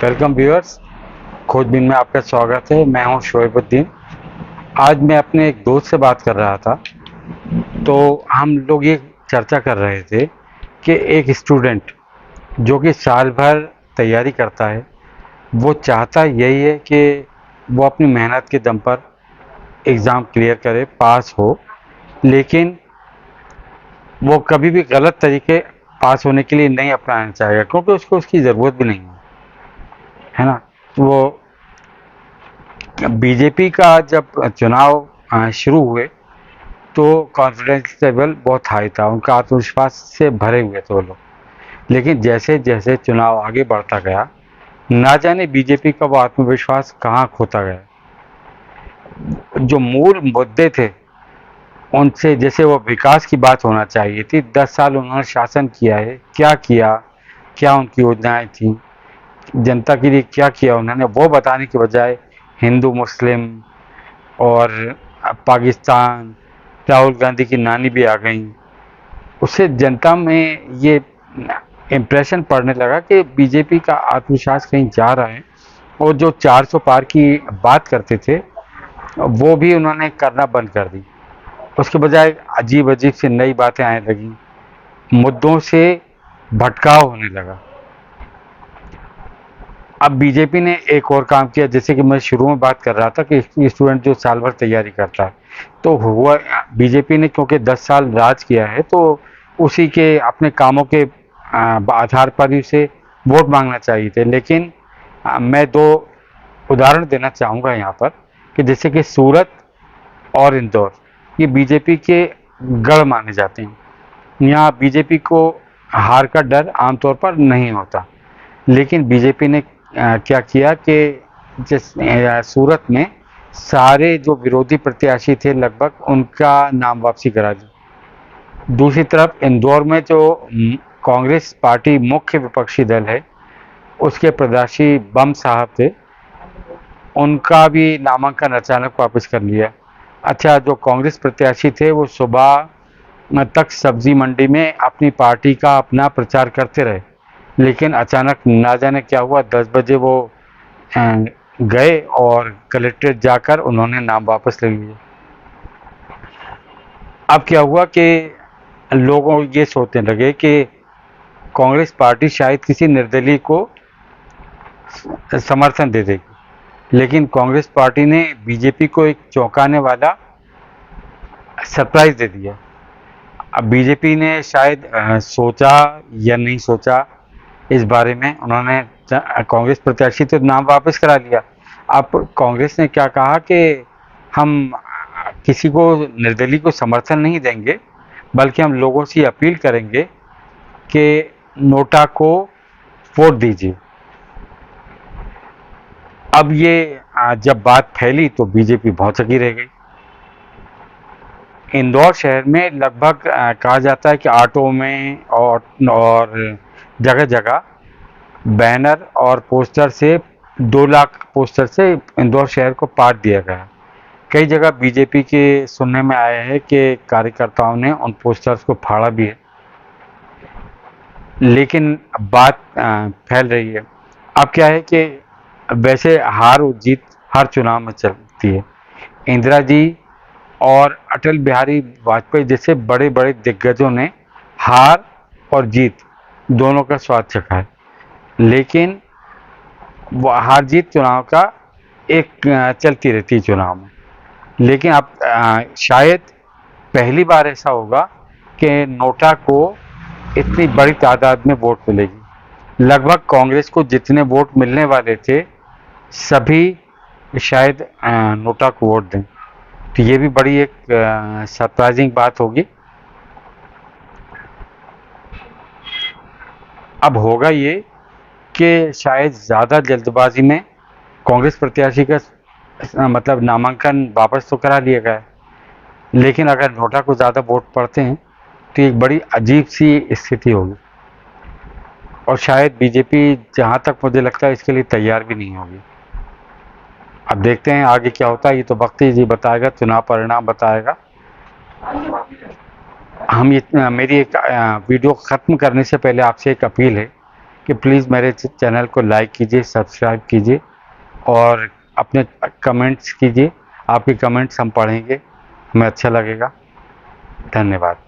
Welcome viewers. खोजबीन में आपका स्वागत है। मैं हूं शोएबुद्दीन। आज मैं अपने एक दोस्त से बात कर रहा था, तो हम लोग ये चर्चा कर रहे थे कि एक स्टूडेंट जो कि साल भर तैयारी करता है, वो चाहता यही है कि वो अपनी मेहनत के दम पर एग्ज़ाम क्लियर करे, पास हो, लेकिन वो कभी भी गलत तरीके पास होने के लिए नहीं अपनाना चाहेगा, क्योंकि उसको उसकी ज़रूरत भी नहीं है ना। वो बीजेपी का जब चुनाव शुरू हुए तो कॉन्फिडेंस लेवल बहुत हाई था, उनका आत्मविश्वास से भरे हुए थे वो लोग। लेकिन जैसे जैसे चुनाव आगे बढ़ता गया, ना जाने बीजेपी का वो आत्मविश्वास कहाँ खोता गया। जो मूल मुद्दे थे उनसे, जैसे वो विकास की बात होना चाहिए थी, 10 साल उन्होंने शासन किया है, क्या किया, क्या उनकी योजनाएं थी, जनता के लिए क्या किया उन्होंने, वो बताने के बजाय हिंदू मुस्लिम और पाकिस्तान, राहुल गांधी की नानी भी आ गई, उससे जनता में ये इम्प्रेशन पड़ने लगा कि बीजेपी का आत्मविश्वास कहीं जा रहा है। और जो 400 पार की बात करते थे, वो भी उन्होंने करना बंद कर दी। उसके बजाय अजीब अजीब से नई बातें आने लगी, मुद्दों से भटकाव होने लगा। अब बीजेपी ने एक और काम किया, जैसे कि मैं शुरू में बात कर रहा था कि स्टूडेंट जो साल भर तैयारी करता है, तो हुआ बीजेपी ने, क्योंकि 10 साल राज किया है, तो उसी के अपने कामों के आधार पर ही उसे वोट मांगना चाहिए थे। लेकिन मैं दो उदाहरण देना चाहूँगा यहाँ पर, कि जैसे कि सूरत और इंदौर, ये बीजेपी के गढ़ माने जाते हैं। यहाँ बीजेपी को हार का डर आमतौर पर नहीं होता। लेकिन बीजेपी ने क्या किया कि सूरत में सारे जो विरोधी प्रत्याशी थे लगभग, उनका नाम वापसी करा दी। दूसरी तरफ इंदौर में जो कांग्रेस पार्टी मुख्य विपक्षी दल है, उसके प्रत्याशी बम साहब थे, उनका भी नामांकन अचानक वापस कर लिया। अच्छा, जो कांग्रेस प्रत्याशी थे वो सुबह तक सब्जी मंडी में अपनी पार्टी का अपना प्रचार करते रहे, लेकिन अचानक ना जाने क्या हुआ, 10 बजे वो गए और कलेक्ट्रेट जाकर उन्होंने नाम वापस ले लिए। अब क्या हुआ कि लोगों ये सोचने लगे कि कांग्रेस पार्टी शायद किसी निर्दलीय को समर्थन दे देगी, लेकिन कांग्रेस पार्टी ने बीजेपी को एक चौंकाने वाला सरप्राइज दे दिया। अब बीजेपी ने शायद सोचा या नहीं सोचा इस बारे में, उन्होंने कांग्रेस प्रत्याशी तो नाम वापस करा लिया। अब कांग्रेस ने क्या कहा कि हम किसी को, निर्दलीय को समर्थन नहीं देंगे, बल्कि हम लोगों से अपील करेंगे कि नोटा को वोट दीजिए। अब ये जब बात फैली तो बीजेपी भौचकी रह गई। इंदौर शहर में लगभग कहा जाता है कि ऑटो में और जगह जगह बैनर और पोस्टर से, 2 लाख पोस्टर से इंदौर शहर को पाट दिया गया। कई जगह बीजेपी के सुनने में आया है कि कार्यकर्ताओं ने उन पोस्टर्स को फाड़ा भी है। लेकिन बात फैल रही है। अब क्या है कि वैसे हार और जीत हर चुनाव में चलती है। इंदिरा जी और अटल बिहारी वाजपेयी जैसे बड़े बड़े दिग्गजों ने हार और जीत दोनों का स्वाद चखा है, लेकिन वो हार जीत चुनाव का एक चलती रहती है चुनाव में। लेकिन अब शायद पहली बार ऐसा होगा कि नोटा को इतनी बड़ी तादाद में वोट मिलेगी। लगभग कांग्रेस को जितने वोट मिलने वाले थे, सभी शायद नोटा को वोट दें। तो ये भी बड़ी एक सरप्राइजिंग बात होगी। अब होगा ये कि शायद ज़्यादा जल्दबाजी में कांग्रेस प्रत्याशी का मतलब नामांकन वापस तो करा लिया गया, लेकिन अगर नोटा को ज़्यादा वोट पड़ते हैं तो एक बड़ी अजीब सी स्थिति होगी, और शायद बीजेपी, जहाँ तक मुझे लगता है, इसके लिए तैयार भी नहीं होगी। अब देखते हैं आगे क्या होता है, ये तो वक्त ही बताएगा, चुनाव परिणाम बताएगा। हम ये मेरी एक वीडियो ख़त्म करने से पहले आपसे एक अपील है कि प्लीज़ मेरे चैनल को लाइक कीजिए, सब्सक्राइब कीजिए और अपने कमेंट्स कीजिए। आपके कमेंट्स हम पढ़ेंगे, हमें अच्छा लगेगा। धन्यवाद।